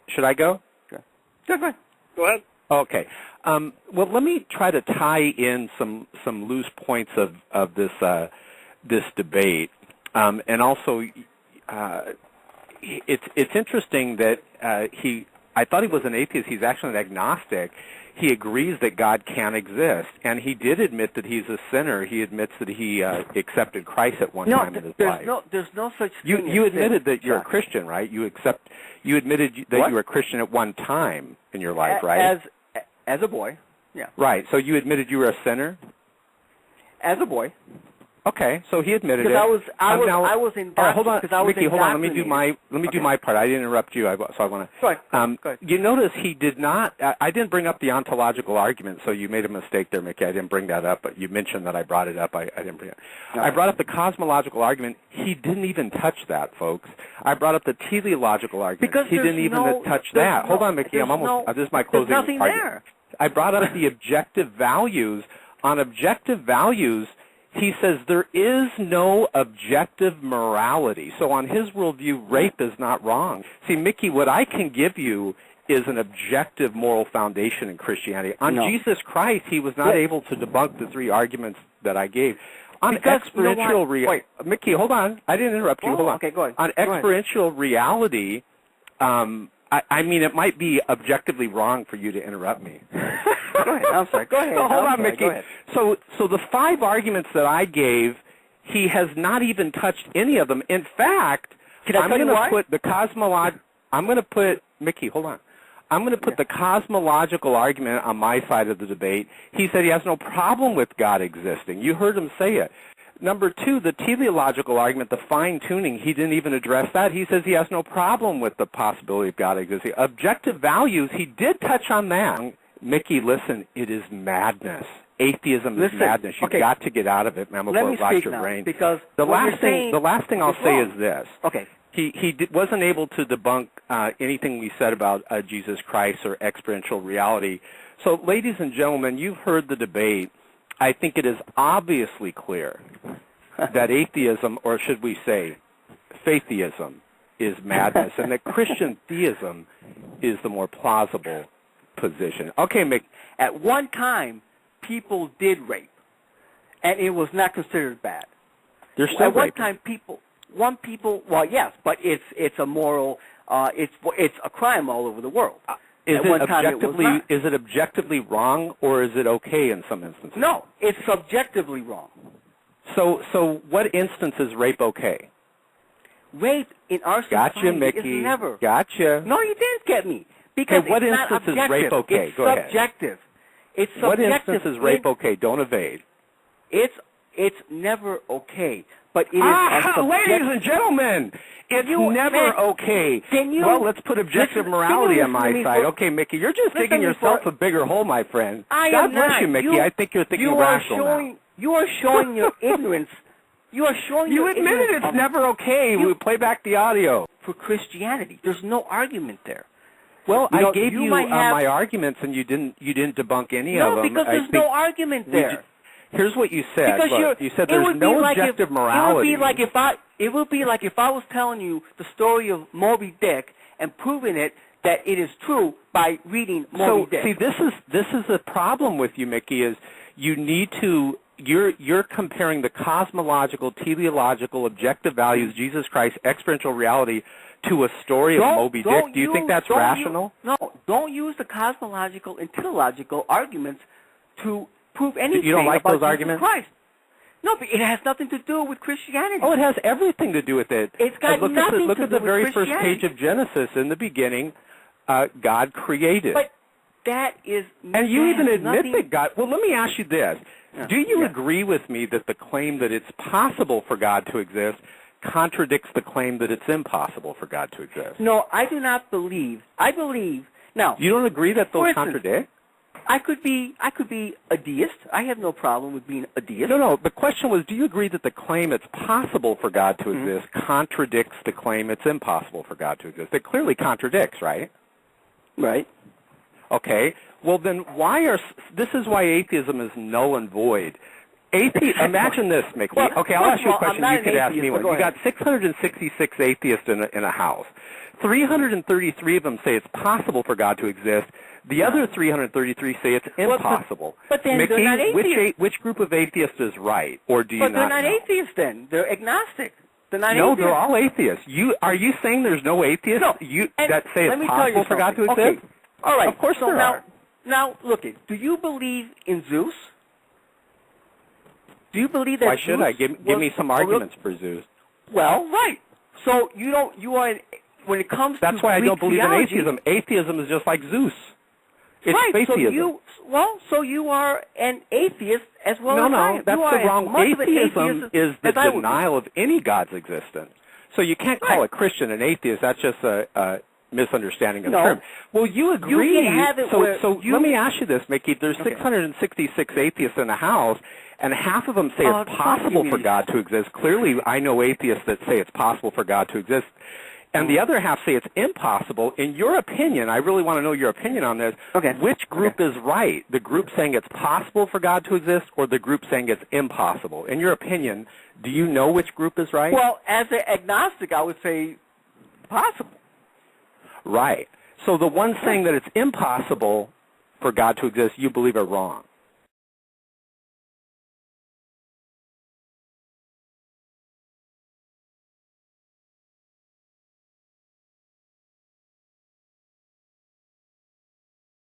Should I go? Sure. Go ahead. Go ahead. Okay. Well, let me try to tie in some loose points of this debate, and also it's interesting that I thought he was an atheist. He's actually an agnostic. He agrees that God can exist, and he did admit that he's a sinner. He admits that he accepted Christ at one time in his life. There's no such thing. You admitted that you're a Christian, right? You admitted that you were a Christian at one time in your life, right? As a boy, yeah. Right. So you admitted you were a sinner? As a boy. Okay, so he admitted it. Because I was in. All right, hold on, Mickey. Hold on. Let me do my part. I didn't interrupt you, so I want to. Go ahead. You notice he did not. I didn't bring up the ontological argument, so you made a mistake there, Mickey. I didn't bring that up, but you mentioned that I brought it up. I didn't bring it. I brought up the cosmological argument. He didn't even touch that, folks. I brought up the teleological argument. Because he didn't even touch that. Hold on, Mickey. I'm almost. This is my closing argument. There's nothing there. I brought up the objective values. On objective values, he says there is no objective morality. So on his worldview, rape is not wrong. See, Mickey, what I can give you is an objective moral foundation in Christianity. On Jesus Christ, he was not able to debunk the three arguments that I gave. On experiential reality, Mickey, hold on. I didn't interrupt you. Hold on. Okay, go ahead. On experiential reality, I mean, it might be objectively wrong for you to interrupt me. Go ahead. I'm sorry. Go ahead. Hold on, Mickey. So the five arguments that I gave, he has not even touched any of them. In fact, I'm going to put the Mickey, hold on. I'm going to put the cosmological argument on my side of the debate. He said he has no problem with God existing. You heard him say it. Number two, the teleological argument, the fine-tuning, he didn't even address that. He says he has no problem with the possibility of God existing. Objective values, he did touch on that. Mickey, listen, it is madness. Atheism is madness. You've got to get out of it, man, before it rots your brain. Because the last thing I'll say is this. Okay. He wasn't able to debunk anything we said about Jesus Christ or experiential reality. So, ladies and gentlemen, you've heard the debate. I think it is obviously clear that atheism, or should we say faiththeism, is madness, and that Christian theism is the more plausible position. Okay, Mick. At one time, people did rape, and it was not considered bad. There's still At one time, people, well, yes, but it's a moral, it's a crime all over the world. Is it objectively wrong, or is it okay in some instances? No, it's subjectively wrong. So what instance is rape okay? Rape in our society Mickey. is never. Gotcha. No, you didn't get me. Because what it's instance not objective. is rape okay? It's Go subjective. Ahead. It's subjective. What instance is rape okay? Don't evade. It's never okay. But it is ladies and gentlemen, it's never okay. Well, let's put objective morality on my side. Okay, Mickey, you're just digging yourself a bigger hole, my friend. God bless you, Mickey. I think you're thinking rational now. You are showing your ignorance. You are showing your ignorance. You admitted it's never okay. We play back the audio. For Christianity, there's no argument there. Well, I gave you my arguments, and you didn't debunk any of them. No, because there's no argument there. Here's what you said. Look, you said there's no objective morality. It would be like if I was telling you the story of Moby Dick and proving it that it is true by reading Moby Dick. See, this is the problem with you, Mickey. Is you need to you're comparing the cosmological, teleological, objective values, Jesus Christ, experiential reality, to a story of Moby Dick. Do you think that's rational? No, don't use the cosmological and teleological arguments to prove anything. You don't like about those arguments? Christ. No, but it has nothing to do with Christianity. Oh, it has everything to do with it. It's got nothing to do with Christianity. Look at the very first page of Genesis. In the beginning, God created. But that is... And you even admit that God... Well, let me ask you this. Do you agree with me that the claim that it's possible for God to exist contradicts the claim that it's impossible for God to exist? No, I do not believe. I believe... Now... You don't agree that those contradict? I could be a deist. I have no problem with being a deist. No. The question was, do you agree that the claim it's possible for God to exist contradicts the claim it's impossible for God to exist? It clearly contradicts, right? Right. Okay. Well, then this is why atheism is null and void. Imagine this, Mickey. I'll ask you a question. You could ask me one. You got 666 atheists in a house. 333 of them say it's possible for God to exist. The other 333 say it's impossible. But then Mickey, they're not atheists. which group of atheists is right, or do you not know? But they're not atheists then. They're agnostic. They're not no, atheists. they're all atheists. Are you saying there's no atheists that say it's possible for God to exist? Okay. All right. Of course there are. Now, look, do you believe in Zeus? Do you believe that Why should I? Give me some arguments for Zeus. Well, right. So you are, when it comes That's to why Greek I don't believe theology, in atheism. Atheism is just like Zeus. It's right, fatheism. So you are an atheist as well as I am. No, that's the wrong. Atheism is the denial of any God's existence. So you can't call a Christian an atheist. That's just a misunderstanding of the term. Well, you agree. You can have it let me ask you this, Mickey. There's 666 atheists in the house, and half of them say it's possible for God to exist. Clearly, I know atheists that say it's possible for God to exist. And the other half say it's impossible. In your opinion, I really want to know your opinion on this. Which group is right? The group saying it's possible for God to exist, or the group saying it's impossible? In your opinion, do you know which group is right? Well, as an agnostic, I would say possible. Right. So the ones saying that it's impossible for God to exist, you believe are wrong.